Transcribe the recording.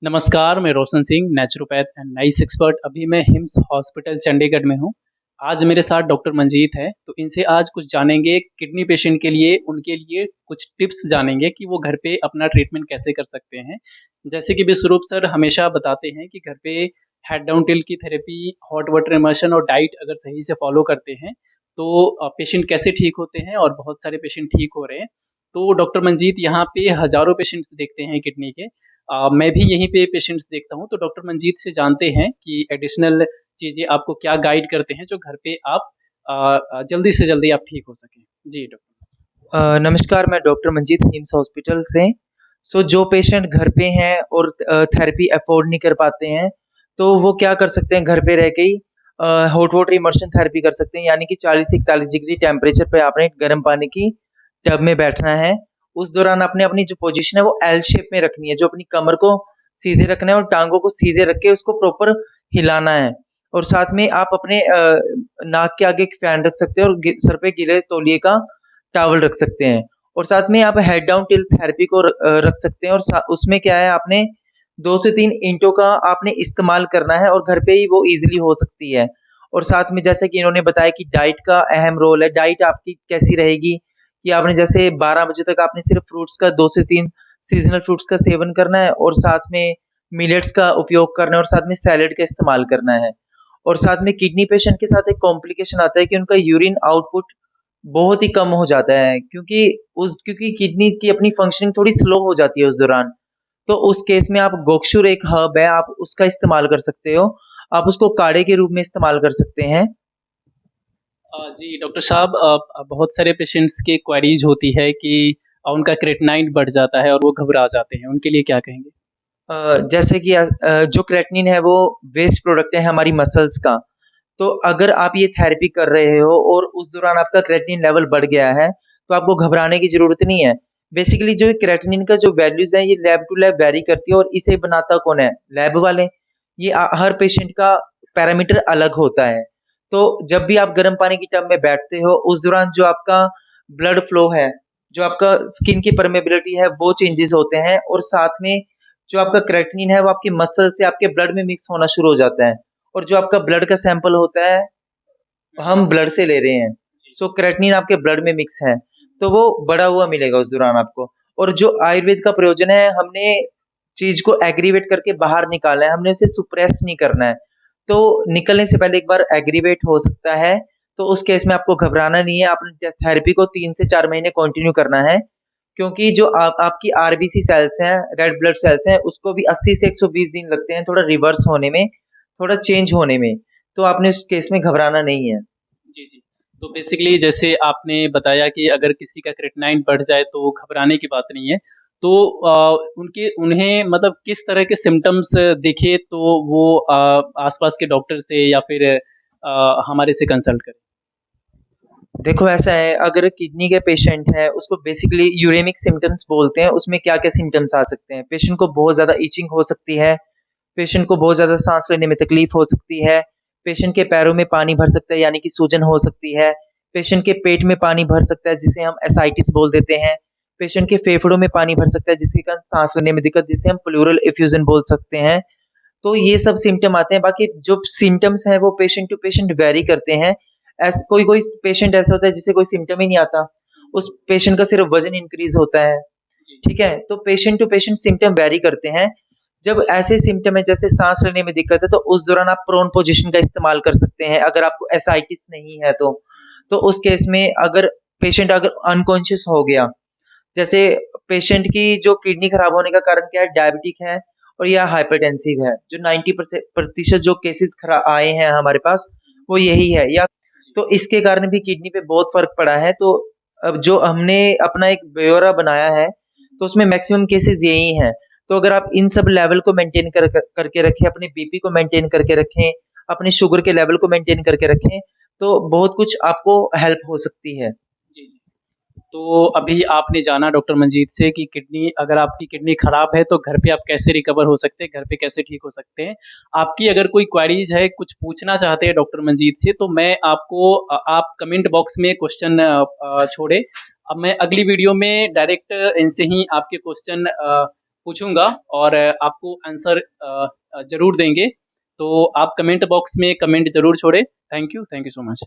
नमस्कार, मैं Roshan Singh, naturopath and nice expert. अभी मैं हिम्स हॉस्पिटल चंडीगढ़ में हूँ। आज मेरे साथ डॉक्टर मंजीत है, तो इनसे आज कुछ जानेंगे किडनी पेशेंट के लिए, उनके लिए कुछ टिप्स जानेंगे कि वो घर पे अपना ट्रीटमेंट कैसे कर सकते हैं। जैसे कि विश्वरूप सर हमेशा बताते हैं कि घर पे हेड डाउन टिल की थेरेपी, हॉट वाटर इमर्शन और डाइट अगर सही से फॉलो करते हैं, तो पेशेंट कैसे ठीक होते हैं और बहुत सारे पेशेंट ठीक हो रहे हैं। तो डॉक्टर मंजीत यहाँ पे हज़ारों पेशेंट्स देखते हैं किडनी के। मैं भी यहीं पे पेशेंट्स देखता हूँ, तो डॉक्टर मंजीत से जानते हैं कि एडिशनल चीज़ें आपको क्या गाइड करते हैं जो घर पे आप जल्दी से जल्दी आप ठीक हो सकें। जी डॉक्टर। नमस्कार, मैं डॉक्टर मंजीत हिम्स हॉस्पिटल से। जो पेशेंट घर पे हैं और थेरेपी अफोर्ड नहीं कर पाते हैं, तो वो क्या कर सकते हैं, घर पे रह के ही हॉट वाटर इमर्शन थेरेपी कर सकते हैं। यानी कि 40 से 41 डिग्री टेम्परेचर पे आपने गर्म पानी की टब में बैठना है। उस दौरान आपने अपनी जो पोजीशन है वो एल शेप में रखनी है, जो अपनी कमर को सीधे रखना है और टांगों को सीधे रख के उसको प्रॉपर हिलाना है। और साथ में आप अपने नाक के आगे एक फैन रख सकते हैं और सर पे गीले तौलिए का टॉवल रख सकते हैं। और साथ में आप हेड डाउन टिल थेरेपी को रख सकते हैं। और उसमें क्या है, आपने 2 से 3 ईंटों का आपने इस्तेमाल करना है और घर पे ही वो ईज़िली हो सकती है। और साथ में जैसे कि इन्होंने बताया कि डाइट का अहम रोल है। डाइट आपकी कैसी रहेगी कि आपने जैसे 12 बजे तक आपने सिर्फ़ फ्रूट्स का 2 से 3 सीज़नल फ्रूट्स का सेवन करना है और साथ में मिलेट्स का उपयोग करना है और साथ में सैलेड का इस्तेमाल करना है। और साथ में किडनी पेशेंट के साथ एक कॉम्प्लिकेशन आता है कि उनका यूरिन आउटपुट बहुत ही कम हो जाता है, क्योंकि किडनी की अपनी फंक्शनिंग थोड़ी स्लो हो जाती है उस दौरान। तो उस केस में आप गोक्षुर एक हर्ब है, आप उसका इस्तेमाल कर सकते हो। आप उसको काढ़े के रूप में इस्तेमाल कर सकते हैं। जी डॉक्टर साहब, बहुत सारे पेशेंट्स की क्वेरीज होती है कि उनका क्रेटिनाइन बढ़ जाता है और वो घबरा जाते हैं, उनके लिए क्या कहेंगे? जैसे कि जो क्रेटिनिन है वो वेस्ट प्रोडक्ट है हमारी मसल्स का। तो अगर आप ये थेरेपी कर रहे हो और उस दौरान आपका क्रेटिनिन लेवल बढ़ गया है, तो आपको घबराने की ज़रूरत नहीं है। बेसिकली जो क्रेटिनिन का जो वैल्यूज़ है, ये लैब टू लैब वैरी करती है और इसे बनाता कौन है? लैब वाले। ये हर पेशेंट का पैरामीटर अलग होता है। तो जब भी आप गर्म पानी की टब में बैठते हो, उस दौरान जो आपका ब्लड फ्लो है, जो आपका स्किन की परमेबिलिटी है, वो चेंजेस होते हैं। और साथ में जो आपका क्रेटिनिन है, वो आपकी मसल से आपके ब्लड में मिक्स होना शुरू हो जाता है। और जो आपका ब्लड का सैंपल होता है, हम ब्लड से ले रहे हैं। जी। क्रेटिनिन आपके ब्लड में मिक्स है, तो वो बढ़ा हुआ मिलेगा उस दौरान आपको। और जो आयुर्वेद का प्रयोजन है, हमने चीज़ को एग्रीवेट करके बाहर निकालना है, हमने उसे सुप्रेस नहीं करना है। तो निकलने से पहले एक बार एग्रीवेट हो सकता है, तो उस केस में आपको घबराना नहीं है। आपने थेरेपी को 3 से 4 महीने कंटिन्यू करना है, क्योंकि जो आपकी आरबीसी सेल्स हैं, रेड ब्लड सेल्स हैं, उसको भी 80 से 120 दिन लगते हैं थोड़ा रिवर्स होने में, थोड़ा चेंज होने में। तो आपने उस केस में घबराना नहीं है। जी, जी। तो बेसिकली जैसे आपने बताया कि अगर किसी का क्रेटिनाइन बढ़ जाए तो घबराने की बात नहीं है। तो उनके उन्हें मतलब किस तरह के सिम्पटम्स दिखे तो वो आस-पास के डॉक्टर से या फिर हमारे से कंसल्ट करें? देखो ऐसा है, अगर किडनी के पेशेंट है, उसको बेसिकली यूरेमिक सिम्पटम्स बोलते हैं। उसमें क्या-क्या सिम्पटम्स आ सकते हैं? पेशेंट को बहुत ज़्यादा इचिंग हो सकती है, पेशेंट को बहुत ज़्यादा सांस लेने में तकलीफ हो सकती है, पेशेंट के पैरों में पानी भर सकता है यानी कि सूजन हो सकती है, पेशेंट के पेट में पानी भर सकता है जिसे हम एसाइटिस बोल देते हैं, पेशेंट के फेफड़ों में पानी भर सकता है जिसके कारण सांस लेने में दिक्कत, जिसे हम प्लूरल एफ्यूजन बोल सकते हैं। तो ये सब सिम्पटम आते हैं। बाकी जो सिम्पटम्स हैं वो पेशेंट टू पेशेंट वेरी करते हैं। कोई पेशेंट ऐसा होता है जिसे कोई सिम्पटम ही नहीं आता, उस पेशेंट का सिर्फ वजन इंक्रीज होता है। जी, ठीक है, तो patient to patient symptom vary करते हैं। जब ऐसे सिम्पटम है जैसे सांस लेने में दिक्कत है, तो उस दौरान आप प्रोन पोजीशन का इस्तेमाल कर सकते हैं। अगर आपको एसाइटिस नहीं है तो उस केस में अगर पेशेंट अगर अनकॉन्शियस हो गया, जैसे पेशेंट की जो किडनी खराब होने का कारण क्या है, डायबिटिक है और या हाइपरटेंसिव है। जो 90% जो केसेस आए हैं हमारे पास, वो यही है। या जी। तो इसके कारण भी किडनी पे बहुत फर्क पड़ा है। तो अब जो हमने अपना एक ब्यौरा बनाया है, तो उसमें मैक्सिमम केसेस यही हैं। तो अगर आप इन सब लेवल को मेंटेन करके रखें, अपने बीपी को मेंटेन करके रखें, अपने शुगर के लेवल को मेंटेन करके रखें, तो बहुत कुछ आपको हेल्प हो सकती है। जी, जी। तो अभी आपने जाना डॉक्टर मंजीत से कि किडनी अगर आपकी किडनी खराब है तो घर पे आप कैसे रिकवर हो सकते हैं, घर पे कैसे ठीक हो सकते हैं। आपकी अगर कोई क्वेरीज़ है, कुछ पूछना चाहते हैं डॉक्टर मंजीत से तो मैं आपको आप कमेंट बॉक्स में क्वेश्चन छोड़ें। अब मैं अगली वीडियो में डायरेक्ट इनसे ही आपके क्वेश्चन पूछूँगा और आपको आंसर ज़रूर देंगे। तो आप कमेंट बॉक्स में कमेंट ज़रूर छोड़ें। Thank you so much.